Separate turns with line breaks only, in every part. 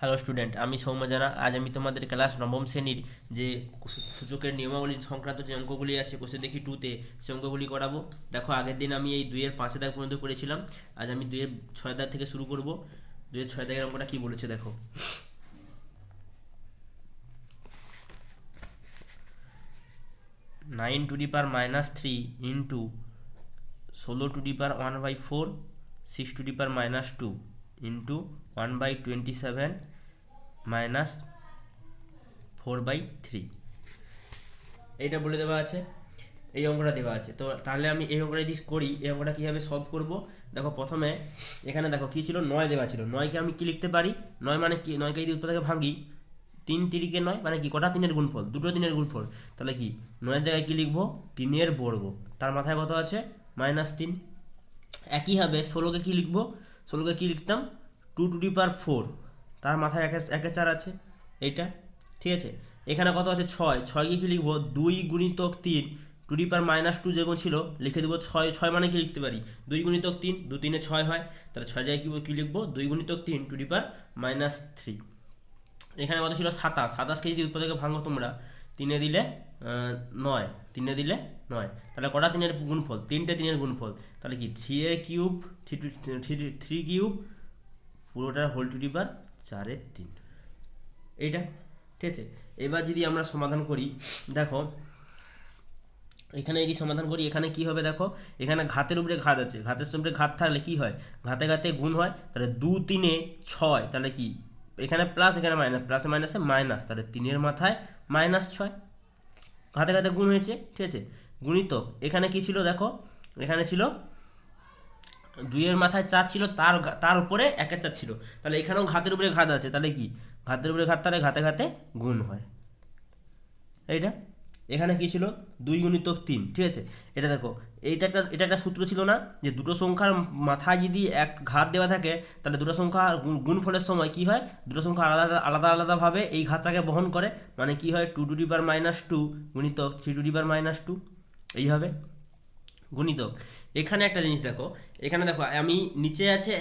Hello student, আমি সৌম্য জানা। আজ আমি তোমাদের ক্লাস নবম শ্রেণীর যে সূচকের নিয়মাবলী সংক্রান্ত যে অঙ্কগুলি আছে কোষে দেখি টুতে, সে অঙ্কগুলি করাবো। দেখো, আগের দিন আমি এই 2-এর 5 দাগ পর্যন্ত করেছিলাম। আজ আমি 2-এর 6 দাগ থেকে শুরু করব। 2-এর 6 দাগের অঙ্কটা কি বলেছে দেখো। 9 two the power -3 into 16 two the power 1/4 6 to the power -2 into 1/27 -4/3 এইটা বলে দেওয়া আছে। এই অঙ্কটা দেওয়া আছে, তো তাহলে আমি এই অঙ্কটা যদি করি, এই অঙ্কটা কীভাবে সলভ করব। দেখো, প্রথমে এখানে দেখো কী ছিল, 9 দেওয়া ছিল। 9কে আমি কি লিখতে পারি, 9 মানে কি, 9কে যদি উত্তর থেকে ভাঙি, 3 তিরিকে 9 মানে কি, কটা তিনের গুণফল, দুটো তিনের গুণফল। তাহলে কি, 9-এর জায়গায় কি লিখবো, 3-এর বর্গ, তার মাথায় কত আছে, -3। একইভাবে 16কে কি লিখবো, 16কে কি লিখতাম, 2 টু দি পাওয়ার 4, তার মাথায় একে 4 আছে, এইটা। ঠিক আছে, এখানে কত আছে, 6। 6কে কি লিখবো, 2 × 3 টু দি পাওয়ার -2 যেমন ছিল, লিখে দেবো 6। 6 মানে কি লিখতে পারি, 2 × 3, 2 3-এ 6 হয়, তাহলে 6 জায়গায় কি লিখবো, 2 × 3 টু দি পাওয়ার -3। এখানে কত ছিল, 27। 27কে যদি উৎপাদকে ভাঙো তোমরা, 3-এ দিলে 9, 3-এ দিলে 9, তাহলে কটা তিনের গুণফল, 3টে তিনের গুণফল। তাহলে কি, 3a³ 3 কিউব পুরোটা হোল টু দি পাওয়ার 4/3, এইটা। ঠিক আছে, এবার যদি আমরা সমাধান করি, দেখো এখানে যদি সমাধান করি, এখানে কি হবে দেখো, এখানে ঘাতের উপরে ঘাত আছে, ঘাতের উপরে ঘাত থাকলে কি হয়, ঘাতে ঘাতে গুণ হয়। তাহলে 2 3-এ 6, তাহলে কি, এখানে প্লাস এখানে মাইনাস, প্লাসে মাইনাসে মাইনাস, তাহলে 3-এর মাথায় -6, ঘাতে ঘাতে গুণ হয়েছে। ঠিক আছে, গুণিতক এখানে কি ছিল দেখো, এখানে ছিল 2-এর মাথায় 4 ছিল, তার উপরে 1-এর 4 ছিল। তাহলে এখানেও ঘাতের উপরে ঘাত আছে, তাহলে কি, ঘাতের উপরে ঘাত, তাহলে ঘাতে ঘাতে গুণ হয়, এইটা। এখানে কি ছিল, 2 × 3। ঠিক আছে, এটা দেখো, এটা একটা সূত্র ছিল না, যে দুটো সংখ্যার মাথায় যদি এক ঘাত দেওয়া থাকে, তাহলে দুটো সংখ্যা গুণফলের সময় কি হয়, দুটো সংখ্যা আলাদা আলাদা আলাদাভাবে এই ঘাতটাকে বহন করে, মানে কি হয়, 2 টু দি পাওয়ার -2 গুণিতক 3 টু দি পাওয়ার -2, এইভাবে গুণিতক। এখানে একটা জিনিস দেখো, এখানে দেখো আমি নিচে আছে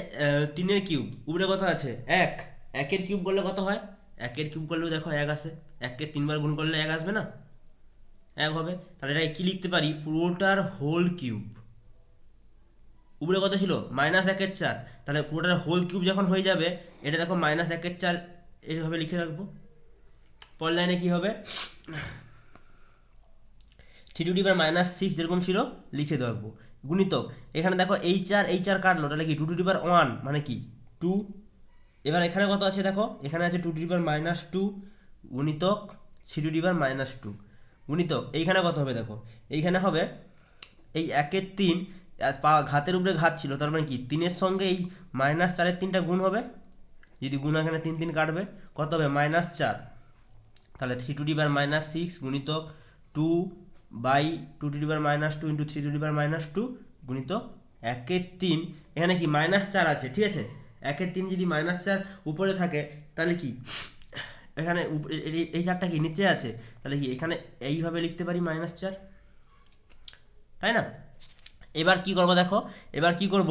3-এর কিউব, উপরে কত আছে, 1। 1-এর কিউব করলে কত হয়, 1-এর কিউব করলেও দেখো 1 আসে, 1কে 3 বার গুণ করলে 1 আসবে না, 1 হবে। তাহলে এটা কি লিখতে পারি, পুরোটার হোল কিউব। উপরে কত ছিল, -1/4, তাহলে পুরোটার হোল কিউব যখন হয়ে যাবে, এটা দেখো -1/4 এইভাবে লিখে রাখবো। পরের লাইনে কি হবে, 3 টু দি পাওয়ার -6 যেরকম ছিল লিখে রাখবো, গুণিতক। এখানে দেখো এই 4 কাটলো, তাহলে কি 2 টু দি পাওয়ার 1 মানে কি 2। এবার এখানে কত আছে দেখো, এখানে আছে 2 টু দি পাওয়ার -2 গুণিতক 3 টু দি পাওয়ার -2 গুণিতক। এইখানে কত হবে দেখো, এইখানে হবে এই 1-এর 3, ঘাতের উপরে ঘাত ছিল, তার মানে কি 3-এর সঙ্গে এই -4-এর 3টা গুণ হবে, যদি গুণ এখানে 3 3 কাটবে, কত হবে, -4। তাহলে 3 টু দি পাওয়ার -6 গুণিতক 2/2 to the power -2 into 3 to the power -2 গুণিতক 1-এর 3। এখানে কি -4 আছে, ঠিক আছে, 1-এর 3 যদি -4 উপরে থাকে, তাহলে কি, এখানে এই 4টা কি নিচে আছে, তাহলে কি এখানে এইভাবে লিখতে পারি -4, তাই না। এবার কি করব দেখো, এবার কি করব,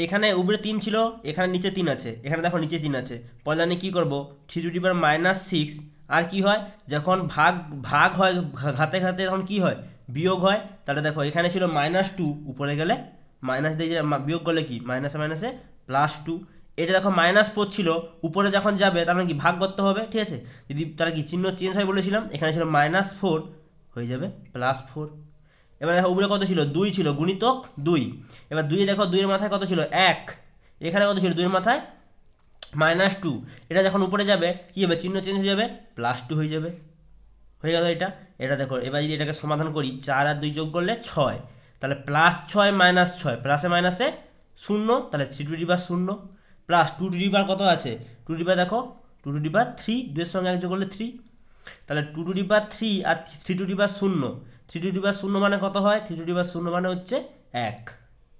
এখানে উপরে 3 ছিল, এখানে নিচে 3 আছে, এখানে দেখো নিচে 3 আছে, পয়লানে কি করব, 3 টু দি পাওয়ার -6। আর কি হয়, যখন ভাগ ভাগ হয়, ঘাতে ঘাতে তখন কি হয়, বিয়োগ হয়। তাহলে দেখো এখানে ছিল -2, উপরে গেলে মাইনাস দিয়ে বিয়োগ করলে কি, মাইনাসে মাইনাসে +2। এটা দেখো -4 ছিল, উপরে যখন যাবে তার মানে কি ভাগ করতে হবে। ঠিক আছে, যদি তার কি চিহ্ন চেঞ্জ হয় বলেছিলাম, এখানে ছিল -4 হয়ে যাবে +4। এবার দেখো উপরে কত ছিল, 2 ছিল, গুণিতক 2। এবার 2 দেখো, 2-এর মাথায় কত ছিল, 1। এখানে কত ছিল, 2-এর মাথায় -2। এটা যখন উপরে যাবে কি হবে, চিহ্ন চেঞ্জ হয়ে যাবে, +2 হয়ে যাবে, হয়ে গেল এটা। এটা দেখো, এবার যদি এটাকে সমাধান করি, 4 আর 2 যোগ করলে 6, তাহলে +6 -6, প্লাসে মাইনাসে 0, তাহলে 3 to the power 0 plus 2 to the power কত আছে, 2 টু দি পাওয়ার দেখো, 2 টু দি পাওয়ার 3, 2-এর সঙ্গে 1 যোগ করলে 3, তাহলে 2 টু দি পাওয়ার 3 আর 3 to the power 0, 3 to the power 0 মানে কত হয়, 3 টু দি পাওয়ার 0 মানে হচ্ছে 1।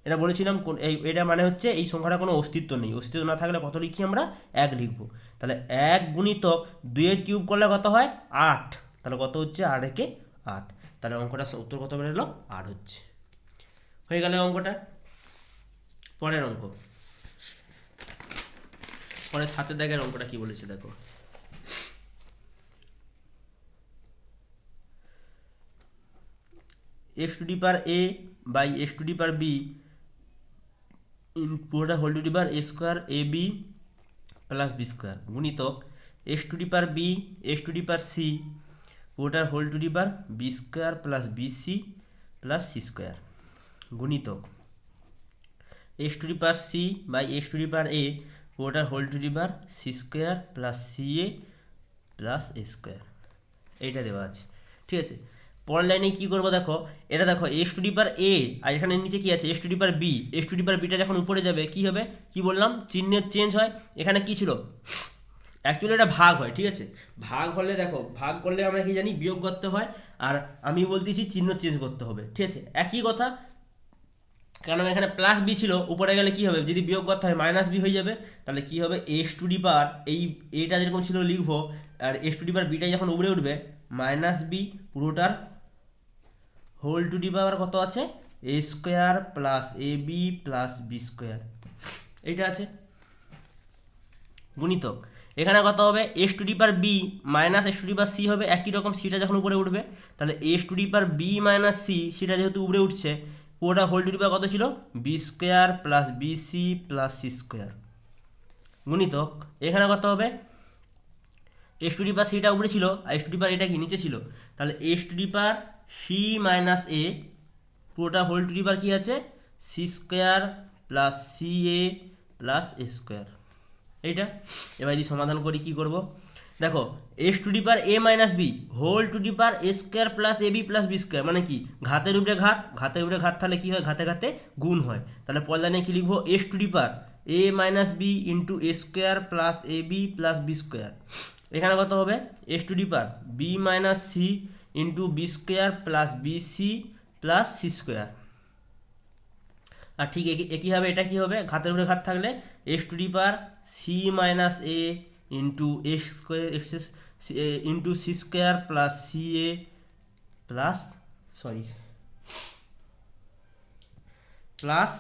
এটা বলেছিলাম এটা মানে হচ্ছে এই সংখ্যাটা কোনো অস্তিত্ব নেই, অস্তিত্ব না থাকলে কত লিখি আমরা, 1 লিখবো। তাহলে 1 গুণিতক 2-এর কিউব করলে কত হয়, 8, তাহলে কত হচ্ছে, 8 × 8, তাহলে অঙ্কটা উত্তর কত বেরোলো, 8 হচ্ছে। হয়ে গেল অঙ্কটা। পরের অঙ্ক, পরে 7 দাগের অঙ্কটা কি বলেছে দেখো, x to the power a by x to the power b পুরোটা whole to the power a square A B plus B square গুণিতক x to the power b x to the power c পুরোটার whole to the power B square plus BC plus C square গুণিতক x to the power c by x to the power a পুরোটার whole to the power C square plus c a plus a square. এইটা দেওয়া আছে, ঠিক আছে। পরের লাইনে কী করবো দেখো, এটা দেখো এক্স টু দি পাওয়ার এ আর এখানে নিচে কি আছে x to the power b, x to the power beta যখন উপরে যাবে কি হবে, কি বললাম চিহ্নের চেঞ্জ হয়। এখানে কি ছিল অ্যাকচুয়ালি এটা ভাগ হয়, ঠিক আছে। ভাগ হলে দেখো ভাগ করলে আমরা কি জানি বিয়োগ করতে হয়, আর আমি বলতেছি চিহ্ন চেঞ্জ করতে হবে, ঠিক আছে একই কথা। কারণ এখানে প্লাস বি ছিল, উপরে গেলে কি হবে যদি বিয়োগ করতে হয় মাইনাস বি হয়ে যাবে, তাহলে কি হবে এক্স টু দি পাওয়ার এই এটা যেরকম ছিল লিখবো, আর x to the power beta যখন উপরে উঠবে মাইনাস বি পুরোটার হোল টু দি পাওয়ার কত আছে a square plus a B plus B square, এইটা আছে গুণিতক। এখানে কত হবে x to the power b minus x to the power c হবে, একই রকম সিটা যখন উপরে উঠবে তাহলে x to the power b minus c সেটা যেহেতু উপরে উঠছে পুরোটা হোল টু দি পাওয়ার কত ছিল b square plus BC plus C square গুণিতক। এখানে কত হবে এক্স টু দি পাওয়ার সিটা উপরে ছিল আর এক্স টু দি পাওয়ার এটা কি নিচে ছিল, তাহলে x to the power c minus a পুরোটা হোল টু দি পাওয়ার কী আছে c square plus c a plus a square. এইটা এবার যদি সমাধান করি কি করব দেখো x to the power a minus b whole to the power a square plus a B plus B square, মানে কি ঘাতের উপরে ঘাত, ঘাতের উপরে ঘাত তাহলে কি হয় ঘাতে ঘাতে গুণ হয়। তাহলে পরের লাইনে কি লিখবো x to the power a minus b into a square plus a B plus B square. এখানে কত হবে x to the power b minus c into b square plus b c plus C square. আর ঠিক একইভাবে এটা কি হবে ঘাতের উপরে ঘাত থাকলে x to the power c minus a into x square x into c square plus c a plus plus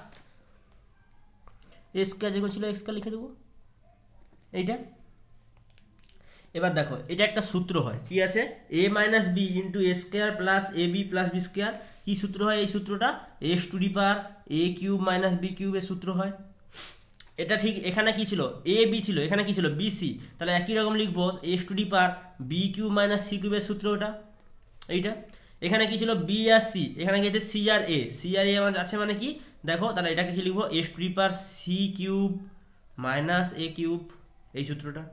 a square যেগুলো ছিল এক্স স্কোয়ার লিখে দেবো এইটা। এবার দেখো এটা একটা সূত্র হয় কি আছে a minus b into a square plus a B plus B square. কী সূত্র হয় এই সূত্রটা x to the power a cube minus b কিউবের সূত্র হয়। এটা ঠিক এখানে কি ছিল এ বি ছিল, এখানে কি ছিল বি সি, তাহলে একই রকম লিখবো x to the power b cube minus c কিউবের সূত্র ওটা এইটা। এখানে কি ছিল বি আর সি, এখানে কি আছে সি আর এ, সি আর এ আছে মানে কি দেখো তাহলে এটাকে কি লিখবো x to the power c cube minus a cube এই সূত্রটা।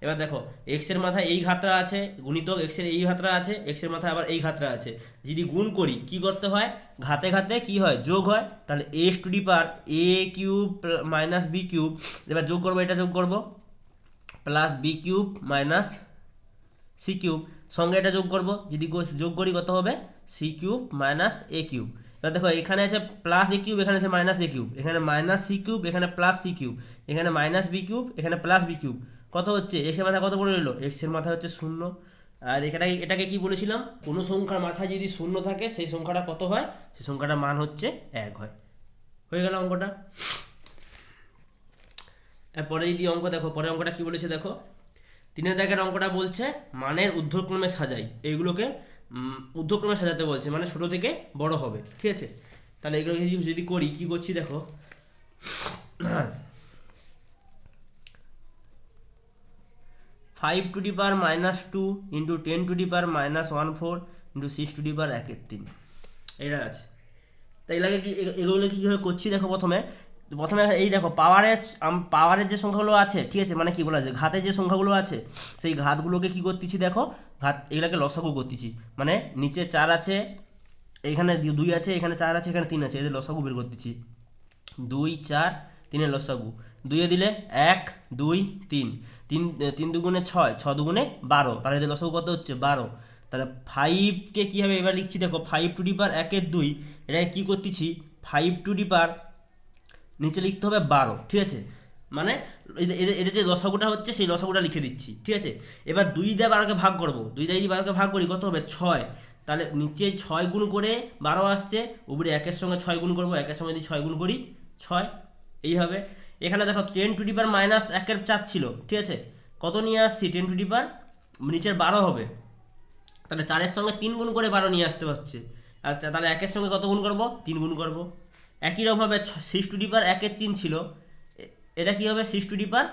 এবার দেখো এক্স এর মাথায় এই ঘাতটা আছে গুণিতক এক্স এর এই ঘাতটা আছে, এক্স এর মাথায় আবার এই ঘাতটা আছে, যদি গুণ করি কি করতে হয় ঘাতে ঘাতে কি হয় যোগ হয়, তাহলে x to the power a cube minus b cube, এবার যোগ করবো এটা যোগ করবো plus b cube minus c cube, সঙ্গে এটা যোগ করবো যদি যোগ করি কত হবে c cube minus a cube. এবার দেখো এখানে আছে প্লাস এ কিউব এখানে আছে মাইনাস এ কিউব, এখানে মাইনাস সি কিউব এখানে প্লাস সি কিউব, এখানে মাইনাস বি কিউব এখানে প্লাস বি কিউব, কত হচ্ছে এক্স এর মাথায় কত করে রইলো এক্স এর মাথায় হচ্ছে শূন্য। আর এটাকে কি বলেছিলাম কোনো সংখ্যার মাথায় যদি শূন্য থাকে সেই সংখ্যাটা কত হয় সেই সংখ্যাটার মান হচ্ছে 1 হয়। হয়ে গেল অঙ্কটা। এরপরে যদি অঙ্ক দেখো পরের অঙ্কটা কি বলেছে দেখো 3 দাগের অঙ্কটা বলছে মানের ঊর্ধ্বক্রমে সাজাই, এইগুলোকে ঊর্ধ্বক্রমে সাজাতে বলছে মানে ছোট থেকে বড় হবে, ঠিক আছে। তাহলে এগুলো যদি করি কি করছি দেখো 5 to the power minus 2 into 10 to the power minus 14 into 6 to the power 1/3 এটা আছে। তাই লাগে কি এগুলো কীভাবে করছি দেখো প্রথমে এই দেখো পাওয়ারের যে সংখ্যাগুলো আছে ঠিক আছে মানে কি বলা যায় ঘাতে যে সংখ্যাগুলো আছে সেই ঘাতগুলোকে কি করতেছি দেখো ঘাত এগুলোকে লসাগু করতেছি, মানে নিচে 4 আছে এখানে 2 আছে এখানে 4 আছে এখানে 3 আছে এদের লসাগু বের করতেছি 2 4 3 এর লসাগু 2 এ দিলে 1 2 3 3 দুগুণে 6 6 দুগুণে 12, তাহলে এদের লসাগু কত হচ্ছে 12। তাহলে 5কে কীভাবে এবার লিখছি দেখো 5 টু দি পাওয়ার 1 এর 2 এটাকে কী করতেছি 5 টু দি পাওয়ার নিচে লিখতে হবে 12, ঠিক আছে মানে এদের যে লসাগুটা হচ্ছে সেই লসাগুটা লিখে দিচ্ছি, ঠিক আছে। এবার 2 দিয়ে 12কে ভাগ করবো, 2 দিয়ে যদি 12কে ভাগ করি কত হবে 6, তাহলে নিচে 6 গুণ করে 12 আসছে উপরে 1 এর সঙ্গে 6 গুণ করবো 1 এর সঙ্গে যদি 6 গুণ করি 6 এই হবে। এখানে দেখো 10⁻⁻1 ছিল, ঠিক আছে, কত নিয়ে আসছি 10⁻, নিচের 12 হবে, তাহলে 4-এর সঙ্গে 3 গুণ করে 12 নিয়ে আসতে পারছে। আচ্ছা তাহলে 1-এর সঙ্গে কত গুণ করব, 3 গুণ করব। একই রকমভাবে 6⁻1 3 ছিল, এটা কি হবে 6⁻1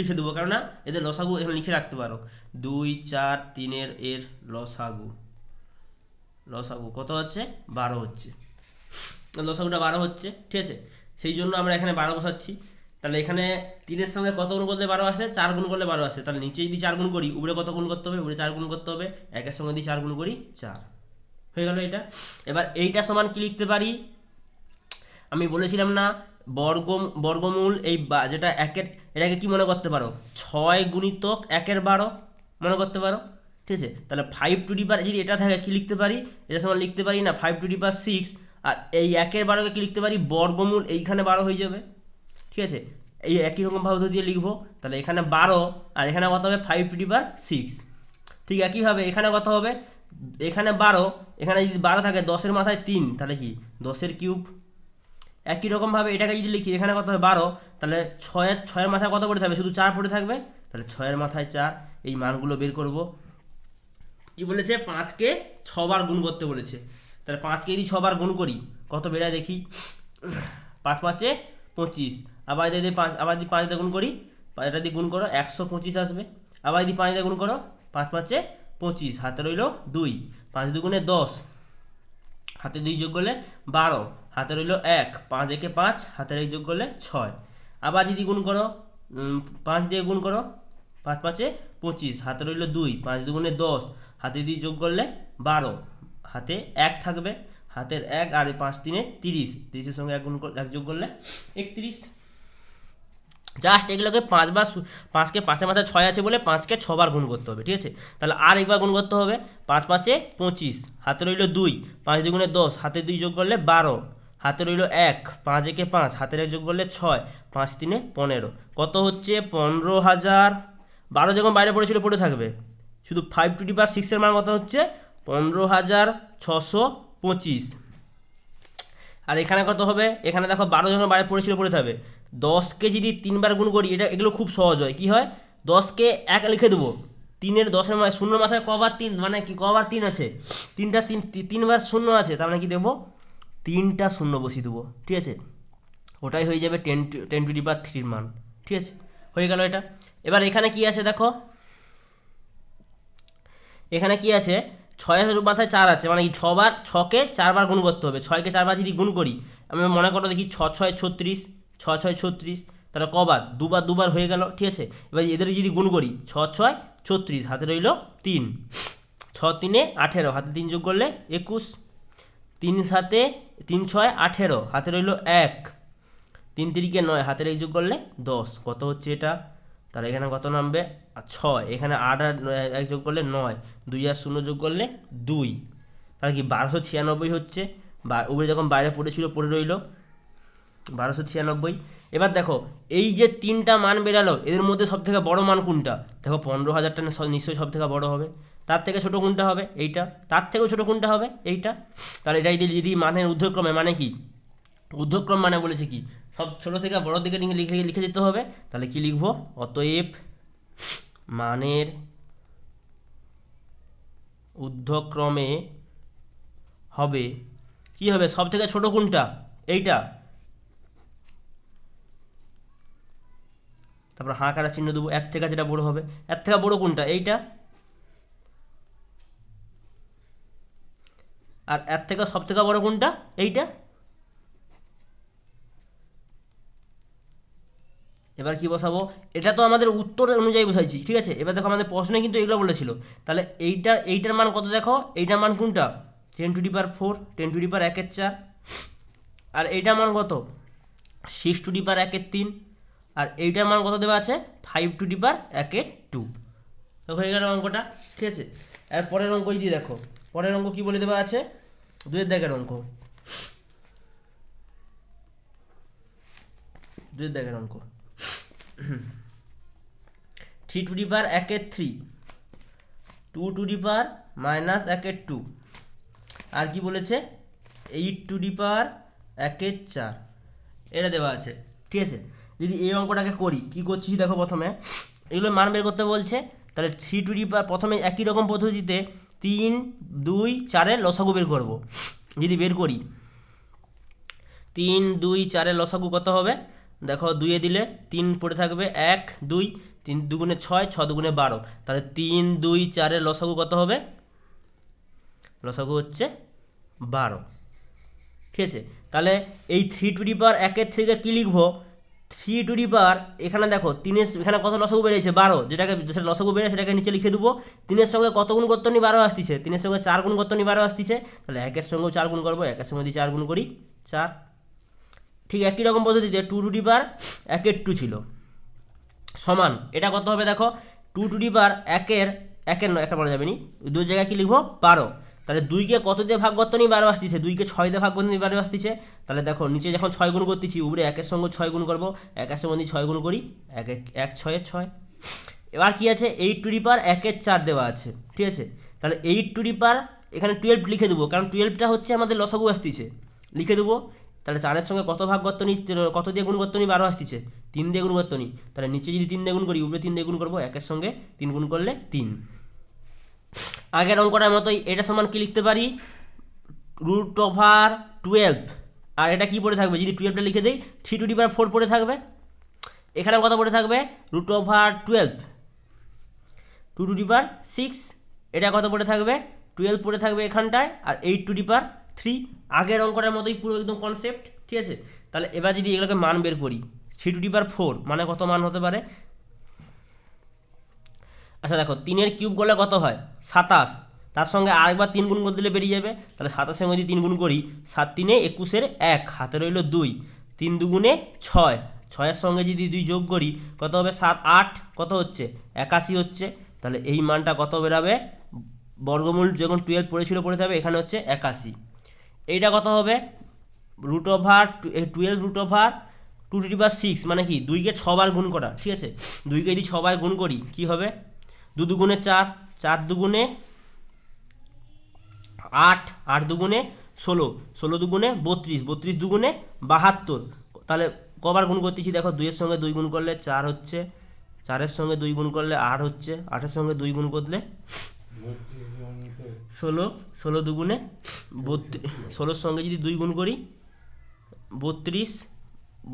লিখে দেবো, কেননা এদের লসাগু এখানে লিখে রাখতে পারো, 2 4 3 এর লসাগু কত হচ্ছে 12 হচ্ছে, লসাগুটা 12 হচ্ছে, ঠিক আছে, সেই জন্য আমরা এখানে 12 বসাচ্ছি। তাহলে এখানে 3-এর সঙ্গে কত গুণ করলে 12 আসে, 4 গুণ করলে 12 আসে, তাহলে নিচে যদি 4 গুণ করি উপরে কত গুণ করতে হবে, উপরে 4 গুণ করতে হবে, 1-এর সঙ্গে যদি 4 গুণ করি 4 হয়ে গেল এটা। এবার এইটা সমান কি লিখতে পারি, আমি বলেছিলাম না বর্গমূল এই যেটা একের, এটাকে কি মনে করতে পারো 6 × 1 = 12 মনে করতে পারো, ঠিক আছে, তাহলে 5⁻, যদি এটা থাকে কি লিখতে পারি, এটা সমান লিখতে পারি না 5⁻6, আর এই 1/12কে কি লিখতে পারি বর্গমূল, এইখানে 12 হয়ে যাবে, ঠিক আছে, এই একই রকম ভাবে দিয়ে লিখবো, তাহলে এখানে 12 আর এখানে কত হবে 5⁻6, ঠিক একইভাবে এখানে কত হবে, এখানে 12, এখানে যদি 12 থাকে 10-এর মাথায় 3, তাহলে কি 10-এর কিউব। একই রকমভাবে এটাকে যদি লিখি এখানে কত হবে 12, তাহলে 6-এর মাথায় কত পড়ে থাকবে, শুধু 4 পড়ে থাকবে, তাহলে 6-এর মাথায় 4, এই মানগুলো বের করব। কি বলেছে 5কে 6 বার গুণ করতে বলেছে, তাহলে 5কে যদি 6 বার গুণ করি কত বেড়ায় দেখি, 5 5 এ 25, আবার যদি 5 দিয়ে 5 দিয়ে গুণ করি, এটা দিয়ে গুণ করো 125 আসবে, আবার যদি 5 দিয়ে গুণ করো 5 5 এ 25, হাতে রইল 2, 5 2 10, হাতে 2 যোগ করলে 12, হাতে রইল 1, 5 1 5, হাতে 1 যোগ করলে 6, আবার যদি গুণ করো 5 দিয়ে গুণ করো, 5 5 এ 25, হাতে রইল 2, 5 2 10, হাতে 2 যোগ করলে 12, হাতে 1 থাকবে, হাতের 1 আর 5 3 30, 30-এর সঙ্গে 1 যোগ করলে 31। জাস্ট এগুলোকে 5 বার, 5কে 5-এর মাথায় 6 আছে বলে 5কে 6 বার গুণ করতে হবে, ঠিক আছে, তাহলে আর একবার গুণ করতে হবে, 5 5 এ 25, হাতে রইল 2, 5 2 10, হাতে 2 যোগ করলে 12, হাতে রইল 1, 5 1 5, হাতের 1 যোগ করলে 6, 5 3 15, কত হচ্ছে 15,000, 12 যখন বাইরে পড়েছিল পড়ে থাকবে, শুধু 5⁻6 এর মান কত হচ্ছে 15,625। আর এখানে কত হবে, এখানে দেখো 12 যখন বাইরে পড়েছিল পড়ে থাকবে, 10কে যদি 3 বার গুণ করি, এগুলো খুব সহজ হয়, কি হয় 10কে 1 লিখে দেবো, 3-এর 10-এর মাথায় শূন্য মাথায় কবার 3, মানে কি কবার 3 আছে, 3 বার শূন্য আছে, তার মানে কি দেবো 3টা শূন্য বসিয়ে দেবো, ঠিক আছে, ওটাই হয়ে যাবে 10⁻³ মান, ঠিক আছে, হয়ে গেল এটা। এবার এখানে কি আছে দেখো, এখানে কি আছে 6-এর মাথায় 4 আছে, মানে কি 6কে 4 বার গুণ করতে হবে, 6কে 4 বার যদি গুণ করি, আমি মনে করো দেখি 6 6 36, 6 6 36, তাহলে কবার দুবার হয়ে গেল, ঠিক আছে, এবার এদের যদি গুণ করি 6 6 36, হাতে রইল 3, 6 3 18, হাতে 3 যোগ করলে 21, 3 7 3 6 18, হাতে রইল 1, 3 3 9, হাতের 1 যোগ করলে 10, কত হচ্ছে এটা, তাহলে এখানে কত নামবে 6, এখানে 8 আর 1 যোগ করলে 9, 2 আর 0 যোগ করলে 2, তাহলে কি 1296 হচ্ছে, বা উপরে যখন বাইরে পড়েছিল পড়ে রইল 1296। এবার দেখো এই যে 3টা মান বেরালো, এদের মধ্যে সব থেকে বড় মান কোনটা, দেখো 15,000টা নিশ্চয়ই সব থেকে বড় হবে, তার থেকে ছোট কোনটা হবে এইটা, তার থেকেও ছোট কোনটা হবে এইটা, তাহলে এটাই যদি মানের ঊর্ধ্বক্রমে, মানে কি ঊর্ধ্বক্রম মানে বলেছে কি সব ছোট থেকে বড় দিকে লিখে দিতে হবে, তাহলে কি লিখবো, অতএব মানের ঊর্ধ্বক্রমে হবে, কি হবে সব থেকে ছোট কোনটা এইটা, তারপর হাঁ কাটা চিহ্ন দেবো, এর থেকে যেটা বড় হবে, এর থেকে বড় কোনটা এইটা, আর এর থেকে সব থেকে বড় কোনটা এইটা। এবার কি বসাবো, এটা তো আমাদের উত্তর অনুযায়ী বসাইছি, ঠিক আছে, এবার দেখো আমাদের প্রশ্নে কিন্তু এগুলো বলেছিল, তাহলে এইটার মান কত দেখো, এইটার মান কোনটা 10⁴, 10⁻1/4, আর এইটার মান কত 6⁻1/3, আর এইটার মান কত দেওয়া আছে 5⁻1/2, তো হয়ে গেল অঙ্কটা, ঠিক আছে। আর পরের অঙ্ক যদি দেখো, পরের অঙ্ক কি বলে দেওয়া আছে, 2-এর দাগের অঙ্ক, 2-এর দাগের অঙ্ক 3⁻1/3, 2⁻−1/2, আর কি বলেছে 8⁻1/4, এটা দেওয়া আছে। ঠিক আছে। যদি এই অঙ্কটাকে করি, কি করছি দেখো, প্রথমে এগুলো মান বের করতে বলছে, তাহলে 3 প্রথমে একই রকম পদ্ধতিতে 3, 2, 4 লসাগু বের করব। যদি বের করি 3, 2, 4 লসাগু কত হবে দেখো, 2 দিলে 3 পড়ে থাকবে, 1, 2, 3 দুগুণে 6, 6 দুগুণে 12, তাহলে 3, 2, 4 লসাগু কত হবে, লসাগু হচ্ছে 12। ঠিক আছে, তাহলে এই 3 থেকে কী লিখবো, 3 এখানে দেখো 3-এর এখানে কত লসাগু বেড়েছে 12, যেটাকে সেটা লসাগু বেড়ে সেটাকে নিচে লিখে দেবো। 3-এর সঙ্গে কত গুণ করতে নি 12 আসতেছে, 3-এর সঙ্গে 4 গুণ করতে নি 12 আসতেছে, তাহলে 1-এর সঙ্গেও 4 গুণ করবো, 1-এর সঙ্গে যদি 4 গুণ করি 4। ঠিক একই রকম পদ্ধতিতে 2 ছিল সমান, এটা কত হবে দেখো, 1-এর একে বলা যাবে নি, দুই জায়গায় কি লিখবো 12, তাহলে 2কে কত দিয়ে ভাগ করতে নি 12 আসতেছে, 2কে 6 দিয়ে ভাগ করতে নি 12 আসতেছে, তাহলে দেখো নিচে যখন 6 গুণ করতেছি উপরে 1-এর সঙ্গে 6 গুণ করবো, 1-এর সঙ্গে যদি 6 গুণ করি 1 6 6। এবার কি আছে, 8 দেওয়া আছে। ঠিক আছে, তাহলে 8 এখানে 12 লিখে দেবো, কারণ 12টা হচ্ছে আমাদের লসাগু আসতেছে, লিখে দেবো। তাহলে 4-এর সঙ্গে কত ভাগ করতে নি, কত দিয়ে গুণ করতে নি 12 আসতেছে, 3 দিয়ে গুণ করতে নি, তাহলে নিচে যদি 3 দিয়ে গুণ করি উপরে 3 দিয়ে গুণ করবো, 1-এর সঙ্গে 3 গুণ করলে 3। আগের অঙ্কটার মতোই এটা সমান কি লিখতে পারি, √12, আর এটা কি পড়ে থাকবে, যদি 12টা লিখে দিই 3 পড়ে থাকবে, এখানে কত পড়ে থাকবে √12, 2 6, এটা কত পড়ে থাকবে 12 পড়ে থাকবে এখানটায়, আর 8 আগের অঙ্কটার মতোই পুরো একদম কনসেপ্ট। ঠিক আছে, তাহলে এবার যদি এগুলোকে মান বের করি, 3 মানে কত মান হতে পারে, আচ্ছা দেখো 3-এর কিউব করলে কত হয় 27, তার সঙ্গে আরেকবার 3 গুণ করে দিলে বেরিয়ে যাবে, তাহলে 27-এর সঙ্গে যদি 3 গুণ করি, 7 3 21-এর 1, হাতে রইল 2, 3 2 6, 6-এর সঙ্গে যদি 2 যোগ করি কত হবে 7 8, কত হচ্ছে 81 হচ্ছে, তাহলে এই মানটা কত বেরাবে, বর্গমূল যখন 12 পড়েছিল পড়ে যাবে, এখানে হচ্ছে 81। এইটা কত হবে √12 মানে কি 2কে 6 বার গুণ করা। ঠিক আছে, 2কে যদি 6 বার গুণ করি কি হবে, 2 2 4, 4 2 8, 8 2 16, 16 2 32, 32 2 72, তাহলে কবার গুণ করতেছি দেখো, 2-এর সঙ্গে 2 গুণ করলে 4 হচ্ছে, 4-এর সঙ্গে 2 গুণ করলে 8 হচ্ছে, 8-এর সঙ্গে 2 গুণ করলে 16, 16 2 32, 16-এর সঙ্গে যদি 2 গুণ করি 32,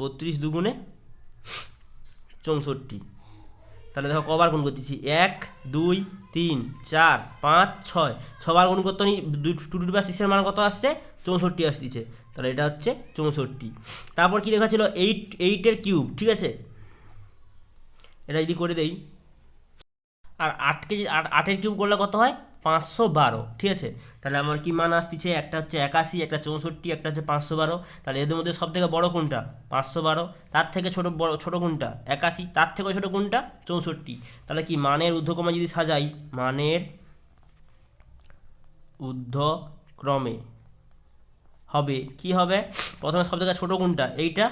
32 2 64, তাহলে দেখো কবার গুণ করতেছি 1 2 3 4 5 6, 6বার গুণ করতে নি 2 মান কত আসছে 64 আসতেছে, তাহলে এটা হচ্ছে 64। তারপর কি লেখা ছিল 8-এর কিউব। ঠিক আছে, এটা যদি করে দেই, আর 8-এর কিউব করলে কত হয় 512। ঠিক আছে, তাহলে আমার কি মান আসতেছে, একটা হচ্ছে 81, একটা 64, একটা হচ্ছে 512, তাহলে এদের মধ্যে সব থেকে বড় কোনটা 512, তার থেকে ছোট কোনটা 81, তার থেকে ছোট কোনটা 64, তাহলে কি মানের ঊর্ধ্বক্রমে যদি সাজাই, মানের ঊর্ধ্বক্রমে হবে কি হবে, প্রথমে সব থেকে ছোট কোনটা এইটা,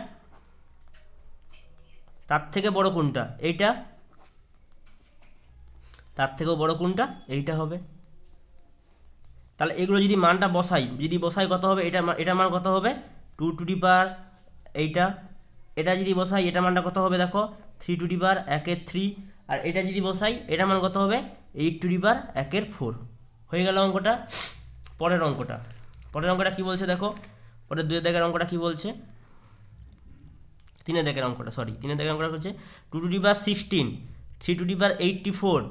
তার থেকে বড় কোনটা এইটা, তার থেকেও বড় কোনটা এইটা হবে। তাহলে এগুলো যদি মানটা বসাই কত হবে, এটা মান কত হবে 2 এইটা, এটা যদি বসাই এটা মানটা কত হবে দেখো 3 1-এর 3, আর এটা যদি বসাই এটা মান কত হবে 8 1-এর 4। হয়ে গেল অঙ্কটা। পরের অঙ্কটা কি বলছে দেখো, পরের 2 দাগের অঙ্কটা কি বলছে, 3 দাগের অঙ্কটা হচ্ছে 2 16, 3 84,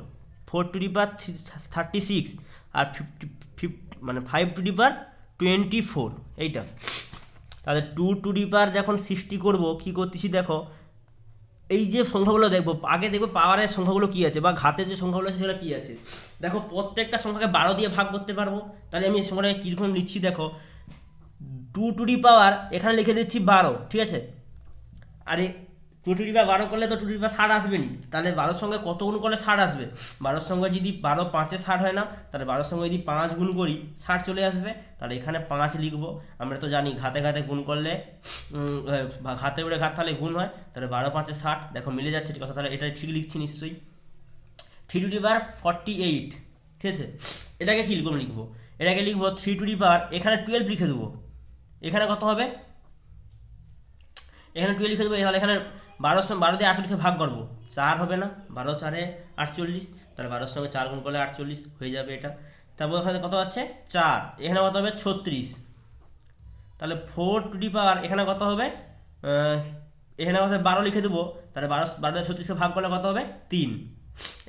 4 আর 5 এইটা। তাহলে 2 যখন 60 করবো কি করতেছি দেখো, এই যে সংখ্যাগুলো দেখবো, আগে দেখবো পাওয়ারের সংখ্যাগুলো কি আছে বা ঘাতের যে সংখ্যাগুলো আছে সেগুলো কি আছে। দেখো প্রত্যেকটা সংখ্যাকে 12 দিয়ে ভাগ করতে পারবো, তাহলে আমি সংখ্যাটাকে কীরকম লিখছি দেখো, 2 এখানে লিখে দিচ্ছি 12। ঠিক আছে, আরে 2 করলে তো 2 আসবে নি, তাহলে 12-র সঙ্গে কত গুণ করলে 60 আসবে, 12-র সঙ্গে যদি 12 5-এ 60 হয় না, তাহলে 12-র সঙ্গে যদি 5 গুণ করি 60 চলে আসবে, তাহলে এখানে 5 লিখবো। আমরা তো জানি ঘাতে গুণ করলে ঘাতে উড়ে ঘাত তাহলে গুণ হয়, তাহলে 12 5-এ 60, দেখো মিলে যাচ্ছে কথা, তাহলে এটা ঠিক লিখছি নিশ্চয়ই 3 ঠিক আছে, এটাকে কি লিখবো, এটাকে লিখবো 3 এখানে 12 লিখে দেবো, এখানে কত হবে এখানে 12 লিখে দেবো, তাহলে এখানে 12 দিয়ে 48 ভাগ করবো, 4 হবে না, 12 4 48, তাহলে 12 সঙ্গে 4 গুণ করলে 48 হয়ে যাবে এটা। তারপর এখানে কত আছে 4, এখানে কত হবে 36, তাহলে 4 টু দি পাওয়ার এখানে কত হবে, এখানে কত 12 লিখে দেবো, তাহলে 12 দিয়ে 36 ভাগ করলে কত হবে 3,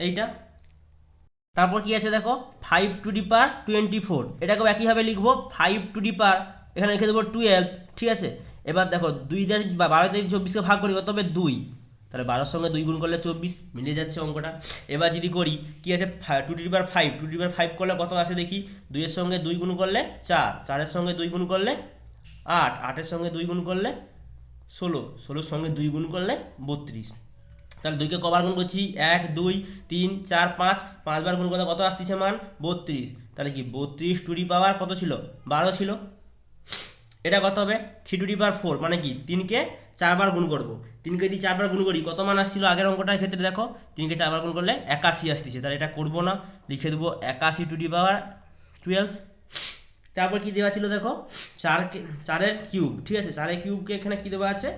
এইটা। তারপর কি আছে দেখো 5 টু দি পাওয়ার 24, এটাকেও একইভাবে লিখবো 5 টু দি পাওয়ার, এখানে লিখে দেবো 12, ঠিক আছে। এবার দেখো 2 দিয়ে 12 দিয়ে 24কে ভাগ করি কত হবে 2, তাহলে 12 সঙ্গে 2 গুণ করলে 24, মিলে যাচ্ছে অঙ্কটা। এবার যদি করি কি আছে 2 to the power 5, 2 to the পাওয়ার 5 করলে কত আসে দেখি, 2 এর সঙ্গে 2 গুণ করলে 4, 4 এর সঙ্গে 2 গুণ করলে 8, 8 এর সঙ্গে 2 গুণ করলে 16, 16 সঙ্গে 2 গুণ করলে 32, তাহলে 2কে কবার গুণ করছি 1 2 3 4 5, 5 বার গুণ করলে কত আসতেছে মান 32, তাহলে কি 32 টু দি পাওয়ার কত ছিল 12 ছিল। এটা কত হবে 3 টু দি পাওয়ার 4, মানে কি 3কে 4 বার গুণ করবো, 3কে যদি 4 বার গুণ করি কত মান আসছিল আগের অঙ্কটার ক্ষেত্রে দেখো 3কে 4 বার গুণ করলে 81 আসতেছে, তাহলে এটা করবো না, লিখে দেবো 81 টু দি পাওয়ার 12। তারপর কি দেওয়া ছিল দেখো 4 কিউব, ঠিক আছে, 4 কিউবকে এখানে কি দেওয়া আছে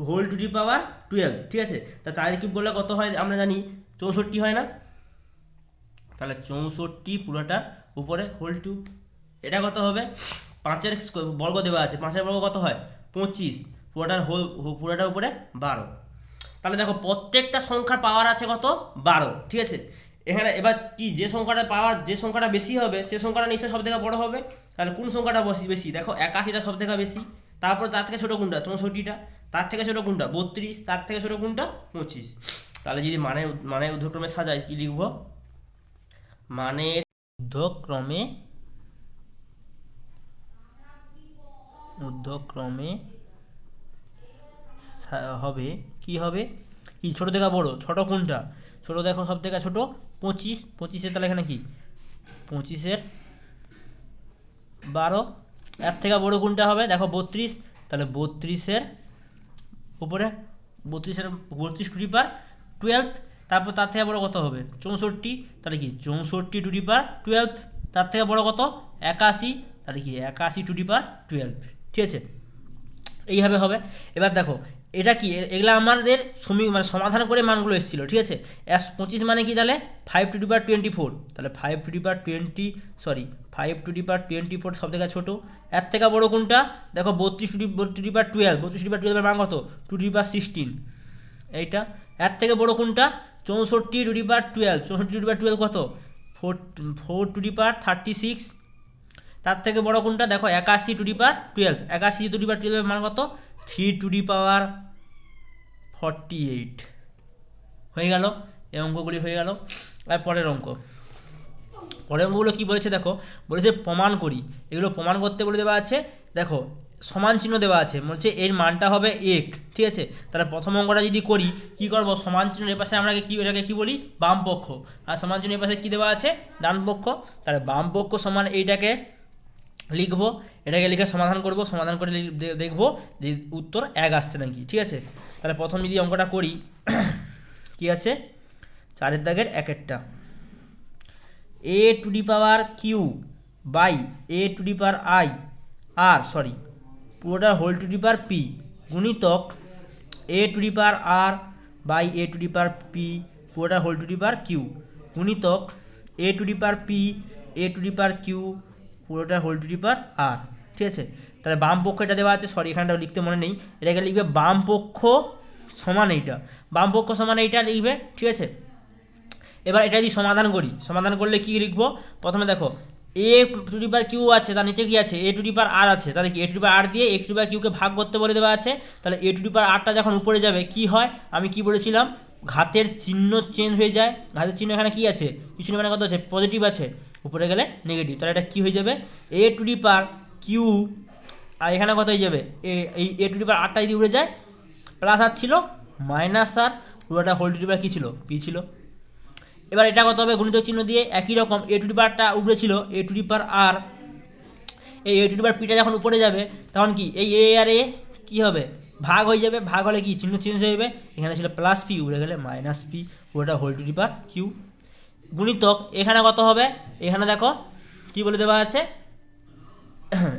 হোল টু দি পাওয়ার 12, ঠিক আছে। তা 4 কিউব করলে কত হয় আমরা জানি 64 হয় না, তাহলে 64 পুরোটা উপরে হোল টু। এটা কত হবে 5-এর বর্গ দেওয়া আছে, 5-এর বর্গ কত হয় 25, পুরোটার পুরোটার উপরে 12, তাহলে দেখো প্রত্যেকটা সংখ্যার পাওয়ার আছে কত 12, ঠিক আছে। এখানে এবার কি যে সংখ্যাটা পাওয়ার যে সংখ্যাটা বেশি হবে সে সংখ্যাটা নিশ্চয়ই সব থেকে বড় হবে, তাহলে কোন সংখ্যাটা বেশি দেখো 81টা সব থেকে বেশি, তারপর তার থেকে ছোট কোনটা 64টা, তার থেকে ছোট কোনটা 32, তার থেকে ছোট কোনটা 25। তাহলে যদি মানে ঊর্ধ্বক্রমে সাজাই কি লিখবো, মানের ঊর্ধ্বক্রমে হবে কি হবে কি ছোট থেকে বড়, ছোট কোনটা ছোট দেখো সব থেকে ছোট 25, 25-এর তাহলে এখানে কি 25-এর 12, এর থেকে বড় কোনটা হবে দেখো 32, তাহলে 32-এর উপরে 32 টু দি পাওয়ার 12, তারপর তার থেকে বড় কত হবে 64, তাহলে কি 64 টু দি পাওয়ার 12, তার থেকে বড় কত 81, তাহলে কি 81 টু দি পাওয়ার 12, ঠিক আছে, এইভাবে হবে। এবার দেখো এটা কি এগুলো আমাদের মানে সমাধান করে মানগুলো এসেছিলো, ঠিক আছে। 25 মানে কি তাহলে 5 টু দি পাওয়ার 24, তাহলে 5 to the power 5 to the পাওয়ার 24 সব থেকে ছোটো, এর থেকে বড় কোনটা দেখো 32 two the power 12, 32 two the পাওয়ার 12 মান কত 2 টু দি পাওয়ার 16, এইটা। এর থেকে বড় কোনটা 64 two the power 12, 64 two the পাওয়ার 12 কত 4 টু দি পাওয়ার 36, তার থেকে বড় কোনটা দেখো 81 two the power 12, 81 two the পাওয়ার 12 মান কত 3 টু দি পাওয়ার 48, হয়ে গেল, এই অঙ্কগুলি হয়ে গেল। আর পরের অঙ্কগুলো কি বলেছে দেখো, বলেছে প্রমাণ করি, এগুলো প্রমাণ করতে বলে দেওয়া আছে, দেখো সমান চিহ্ন দেওয়া আছে, বলছে এর মানটা হবে 1, ঠিক আছে। তাহলে প্রথম অঙ্কটা যদি করি কি করব, সমান চিহ্ন এর পাশে আমরা এটাকে কি বলি বাম পক্ষ, আর সমান চিহ্ন এর পাশে কি দেওয়া আছে ডান পক্ষ, তাহলে বাম পক্ষ সমান এইটাকে লিখবো, এটাকে লিখে সমাধান করব, সমাধান করে দেখবো যে উত্তর 1 আসছে নাকি, ঠিক আছে। তাহলে প্রথম যদি অঙ্কটা করি কি আছে 4-এর দাগের 1-এরটা, a to the power q by a to the power পুরোটা whole to the power p গুণিতক a to the power r by a to the power p পুরোটা whole to the power q গুণিতক a to the power p a to the power q পুরোটা whole to the power r, ঠিক আছে। তাহলে বাম পক্ষ এটা দেওয়া আছে, এখানটা লিখতে মনে নেই, এটাকে লিখবে বাম পক্ষ সমান এইটা লিখবে, ঠিক আছে। এবার এটা যদি সমাধান করলে কি লিখবো, প্রথমে দেখো a to the power q আছে, তার নিচে কি আছে a টু দি পাওয়ার আর আছে, তাহলে কি a টু দি পাওয়ার আর দিয়ে a টু দি পাওয়ার কিউকে ভাগ করতে বলে দেওয়া আছে, তাহলে a টু দি পাওয়ার আরটা যখন উপরে যাবে কি হয় আমি কি বলেছিলাম ঘাতের চিহ্ন চেঞ্জ হয়ে যায়, ঘাতের চিহ্ন এখানে কি আছে কিছু মানে কত আছে পজিটিভ আছে, উপরে গেলে নেগেটিভ, তাহলে এটা কি হয়ে যাবে a to the power q, আর এখানে কত হয়ে যাবে এই a টু দি পাওয়ার আরটা যদি উড়ে যায় প্লাস আর ছিল মাইনাস আর পুরোটা হোল টু দি পাওয়ার কী ছিল পি ছিল। এবার এটা কত হবে গুণিত চিহ্ন দিয়ে একই রকম a টু দি পাওয়ারটা উপরে ছিল a টু দি পাওয়ার আর, এই a টু দি পাওয়ার পিটা যখন উপরে যাবে তখন কি এই a আর a কী হবে ভাগ হয়ে যাবে, ভাগ হলে কি চিহ্ন চেঞ্জ হয়ে যাবে, এখানে ছিল প্লাস পি উড়ে গেলে মাইনাস পি পুরোটা whole to the power q গুণিতক এখানে কত হবে, এখানে দেখো কি বলে দেওয়া আছে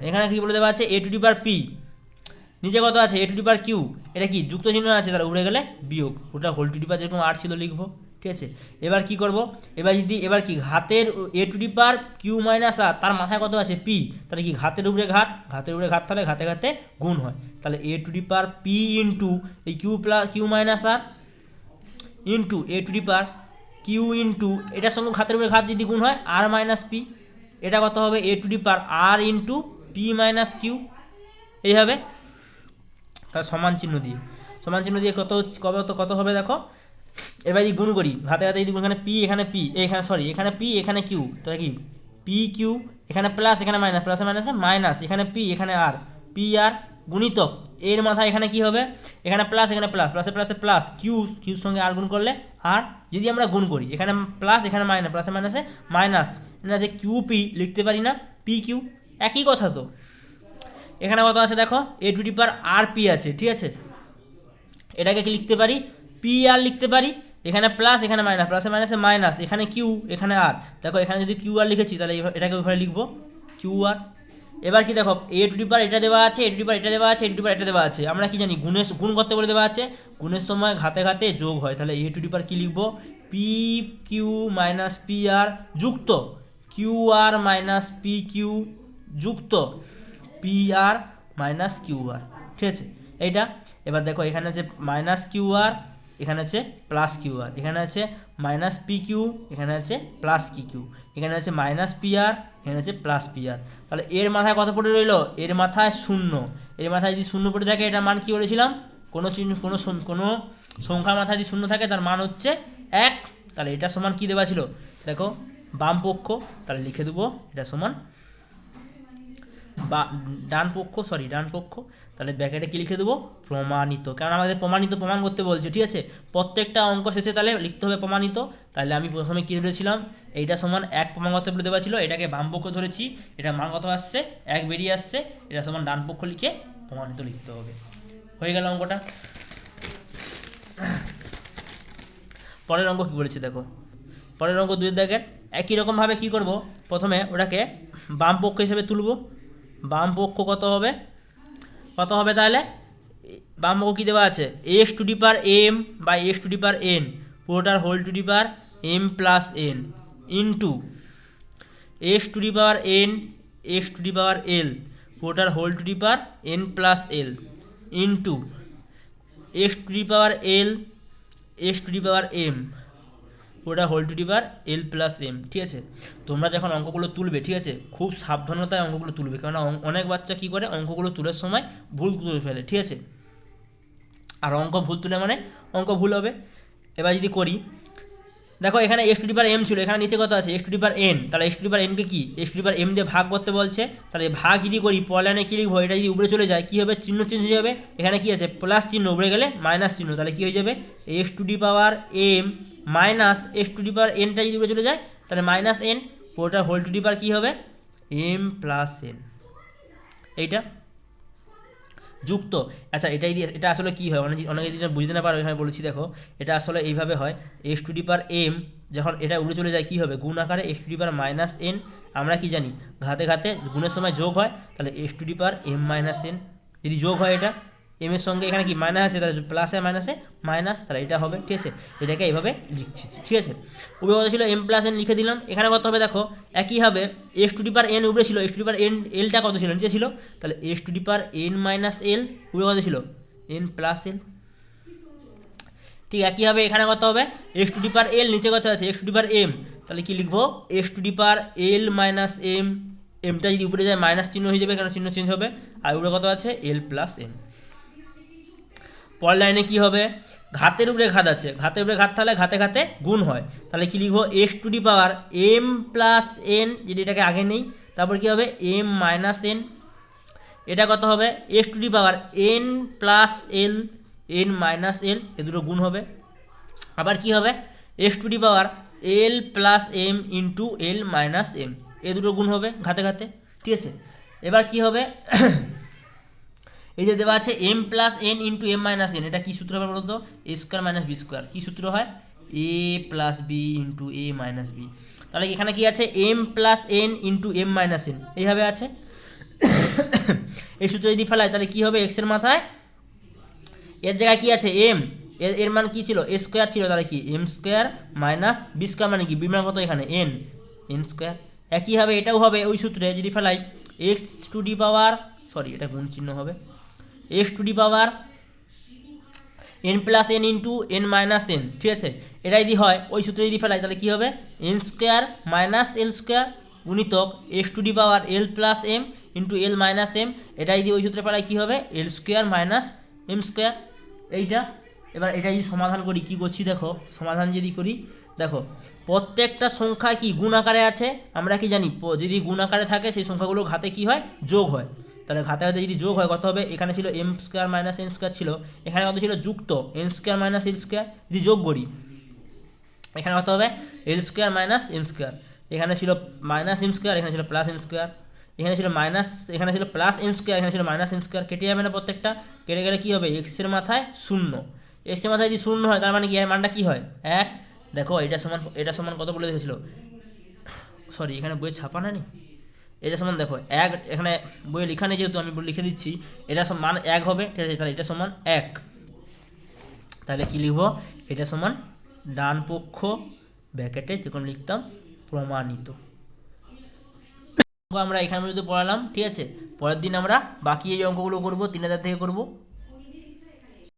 এখানে কি বলে দেওয়া আছে a to the power P নিচে কত আছে এ টু দি পাওয়ার কিউ, এটা কি যুক্ত চিহ্ন আছে, তাহলে উড়ে গেলে বিয়োগ, ওটা হোল টু দি পাওয়ার যেরকম আর ছিল লিখবো, ঠিক আছে। এবার কি করব, এবার কি ঘাতের a to the power q minus r, তার মাথায় কত আছে পি, তাহলে কি ঘাতের উপরে ঘাত, তাহলে ঘাতে ঘাতে গুণ হয়, তাহলে a to the power p into এই q minus r into a to the power q into এটার সঙ্গে ঘাতের উপরে ঘাত যদি গুণ হয় আর মাইনাস পি, এটা কত হবে a to the power r into p minus q, এই হবে। তাহলে সমান চিহ্ন দিয়ে কত হবে দেখো, এবার যদি গুণ করি ঘাতে ঘাতে যদি এখানে পি এখানে পি এখানে পি এখানে কিউ, তাহলে কি পি কিউ, এখানে প্লাস এখানে মাইনাস, প্লাসে মাইনাসে মাইনাস, এখানে পি এখানে আর, পি আর গুণিতক এর মাথায় এখানে কি হবে, এখানে প্লাস এখানে প্লাস, প্লাসে প্লাসে প্লাস কিউর সঙ্গে আর গুণ করলে আর, যদি আমরা গুণ করি এখানে প্লাস এখানে মাইনাস, প্লাসে মাইনাসে মাইনাস, এটা যে কিউ পি লিখতে পারি না পি কিউ, একই কথা তো। এখানে কত আছে দেখো এ to the power R P আছে, ঠিক আছে, এটাকে কি লিখতে পারি পি আর লিখতে পারি, এখানে প্লাস এখানে মাইনাস, প্লাসে মাইনাসে মাইনাস, এখানে কিউ এখানে আর, দেখো এখানে যদি কিউ আর লিখেছি তাহলে এটাকে ওইভাবে লিখবো কিউ আর। এবার কি দেখো এ টু দি পাওয়ার এটা দেওয়া আছে, এ টু দি পাওয়ার এটা দেওয়া আছে, এ টু দি পাওয়ার এটা দেওয়া আছে, আমরা কি জানি গুণ করতে বলে দেওয়া আছে, গুণের সময় ঘাতে ঘাতে যোগ হয়, তাহলে এ টু দি পাওয়ার কি লিখবো P Q minus P R যুক্ত Q R minus P Q যুক্ত P R minus Q R, ঠিক আছে এইটা। এবার দেখো এখানে আছে মাইনাস কিউ আর, এখানে আছে প্লাস কিউ আর, এখানে আছে মাইনাস পি কিউ, এখানে আছে প্লাস কি কিউ, এখানে আছে মাইনাস পি আর, এখানে আছে প্লাস পি আর, তাহলে এর মাথায় কত পড়ে রইলো, এর মাথায় শূন্য, এর মাথায় যদি শূন্য পড়ে থাকে এটার মান কি বলেছিলাম, কোনো সংখ্যার মাথায় যদি শূন্য থাকে তার মান হচ্ছে 1, তাহলে এটা সমান কি দেওয়া ছিল দেখো বাম পক্ষ, তাহলে লিখে দেবো এটা সমান বা ডান পক্ষ, তাহলে ব্র্যাকেটে কি লিখে দেবো প্রমাণিত, কারণ আমাদের প্রমাণ করতে বলছে, ঠিক আছে, প্রত্যেকটা অঙ্ক শেষে তাহলে লিখতে হবে প্রমাণিত। তাহলে আমি প্রথমে কী ধরেছিলাম এইটা সমান 1 প্রমাণ করতে বলে দেওয়া ছিল, এটাকে বাম পক্ষ ধরেছি, এটা মান কত আসছে 1 বেরিয়ে আসছে, এটা সমান ডান পক্ষ লিখে প্রমাণিত লিখতে হবে, হয়ে গেল অঙ্কটা। পরের অঙ্ক কী বলেছে দেখো, পরের অঙ্ক 2 দেখেন একই রকমভাবে কী করব, প্রথমে ওটাকে বাম পক্ষ হিসেবে তুলব, বাম পক্ষ কত হবে তাহলে বাম পক্ষ কী দেওয়া আছে x to the power m বা x to the power n পুরোটার whole to the power m plus n into x to the power n x to the power l পুরোটার whole to the power n plus l into x to the power l x to the power m পুরোটা whole to the power l plus m, ঠিক আছে। তোমরা যখন অঙ্কগুলো তুলবে, ঠিক আছে, খুব সাবধানতায় অঙ্কগুলো তুলবে, কারণ অনেক বাচ্চা কী করে অঙ্কগুলো তোলার সময় ভুল তুলে ফেলে, ঠিক আছে, আর অঙ্ক ভুল তুলে মানে অঙ্ক ভুল হবে। এবার যদি করি দেখো এখানে x to the power m ছিল, এখানে নিচে কত আছে x to the power n, তাহলে এক্স টু দি পাওয়ার এনকে কি x to the power m দিয়ে ভাগ করতে বলছে, তাহলে ভাগ যদি করি পরের লাইনে কী লিখবো, এটা যদি উপরে চলে যায় কী হবে চিহ্ন চেঞ্জ হয়ে যাবে, এখানে কি আছে প্লাস চিহ্ন উপরে গেলে মাইনাস চিহ্ন, তাহলে কী হয়ে যাবে x to the power m minus x to the power এনটা যদি উপরে চলে যায় তাহলে মাইনাস এন, পুরোটা হোল টু দি পাওয়ার কী হবে এম প্লাস এন, এইটা যুক্ত। আচ্ছা এটা আসলে কী হয় অনেকে যেটা বুঝতে না পারো এখানে বলেছি দেখো, এটা আসলে এইভাবে হয় x to the power m যখন এটা উড়ে চলে যায় কী হবে গুণ আকারে x to the power minus n, আমরা কি জানি ঘাতে ঘাতে গুণের সময় যোগ হয়, তাহলে x to the power m minus n, যদি যোগ হয় এটা এম এর সঙ্গে এখানে কি মাইনাস আছে তাহলে প্লাসে মাইনাসে মাইনাস, তাহলে এটা হবে, ঠিক আছে, এটাকে এইভাবে লিখছি, ঠিক আছে। উপরে কত ছিল এম প্লাস এন লিখে দিলাম, এখানে কত হবে দেখো একইভাবে x to the power n উপরে ছিল, x to the power n এলটা কত ছিল নিচে ছিল, তাহলে x to the power n minus l উপরে কত ছিল এন প্লাস এল, ঠিক একইভাবে এখানে কত হবে এক্স টু দি পাওয়ার এল নিচে কত আছে x to the power m, তাহলে কি লিখবো x to the power l minus m, এমটা যদি উপরে যায় মাইনাস চিহ্ন হয়ে যাবে কারণ চিহ্ন চেঞ্জ হবে, আর উপরে কত আছে এল প্লাস এন। পরের লাইনে কী হবে ঘাতের উপরে ঘাত আছে, ঘাতের উপরে ঘাত তাহলে ঘাতে ঘাতে গুণ হয়, তাহলে কি লিখবো x to the power m plus n, যদি এটাকে আগে নেই তারপর কী হবে এম মাইনাস এন, এটা কত হবে x to the power n plus l n minus l, এ দুটো গুণ হবে, আবার কি হবে x to the power l plus m into l minus m, এ দুটো গুণ হবে ঘাতে ঘাতে, ঠিক আছে। এবার কি হবে এই যে দেওয়া আছে m plus n into m minus n, এটা কী সূত্র হবে বলতো a square minus b square, কী সূত্র হয় a plus b into a minus b, তাহলে এখানে কি আছে m plus n into m minus n এইভাবে আছে, এই সূত্র যদি ফেলাই তাহলে কি হবে, এক্স এর মাথায় এর জায়গায় কি আছে এম, এর মান কি ছিল এ স্কোয়ার ছিল, তাহলে কি m square minus b square মানে কি বি মান কত এখানে এন, এন স্কোয়ার। একইভাবে এটাও হবে ওই সূত্রে যদি ফেলাই x to the power, sorry এটা গুণ চিহ্ন হবে, x to the power n plus n into n minus n, ঠিক আছে। এটা যদি হয় ওই সূত্রে যদি ফেলাই তাহলে কী হবে n square minus l square গুণিতক x to the power l plus m into l minus m, এটা যদি ওই সূত্রে ফেলাই কী হবে l square minus m square এইটা। এবার এটা যদি সমাধান করি কী করছি দেখো, সমাধান যদি করি দেখো প্রত্যেকটা সংখ্যা কি গুণ আকারে আছে, আমরা কি জানি যদি গুণ আকারে থাকে সেই সংখ্যাগুলো ঘাতে কি হয় যোগ হয়, তাহলে ঘাতে ঘাতে যদি যোগ হয় কত হবে, এখানে ছিল m square minus n square ছিল, এখানে কত ছিল যুক্ত n square minus l square, যদি যোগ করি এখানে কত হবে l square minus m square, এখানে ছিল মাইনাস এম স্কোয়ার, এখানে ছিল প্লাস এম স্কোয়ার, এখানে ছিল মাইনাস, এখানে ছিল প্লাস এম স্কোয়ার, এখানে ছিল মাইনাস এম স্কোয়ার, কেটে যাবে না প্রত্যেকটা, কেটে গেলে কী হবে এক্সের মাথায় শূন্য, এক্সের মাথায় যদি শূন্য হয় তার মানে কি হয় মানটা কী হয় এক। দেখো এটা সমান কত বলে দেখেছিল, সরি এখানে বইয়ে ছাপা নেই, এটা সমান দেখো এক, এখানে বইয়ে লেখা নেই যেহেতু আমি লিখে দিচ্ছি, এটা মান এক হবে, ঠিক আছে, তাহলে এটা সমান এক, তাহলে কি লিখবো এটা সমান ডান পক্ষ ব্র্যাকেটে যখন লিখতাম প্রমাণিত। আমরা এখানে পর্যন্ত পড়ালাম, ঠিক আছে। পরের দিন আমরা বাকি এই অঙ্কগুলো করবো 3000 থেকে করবো।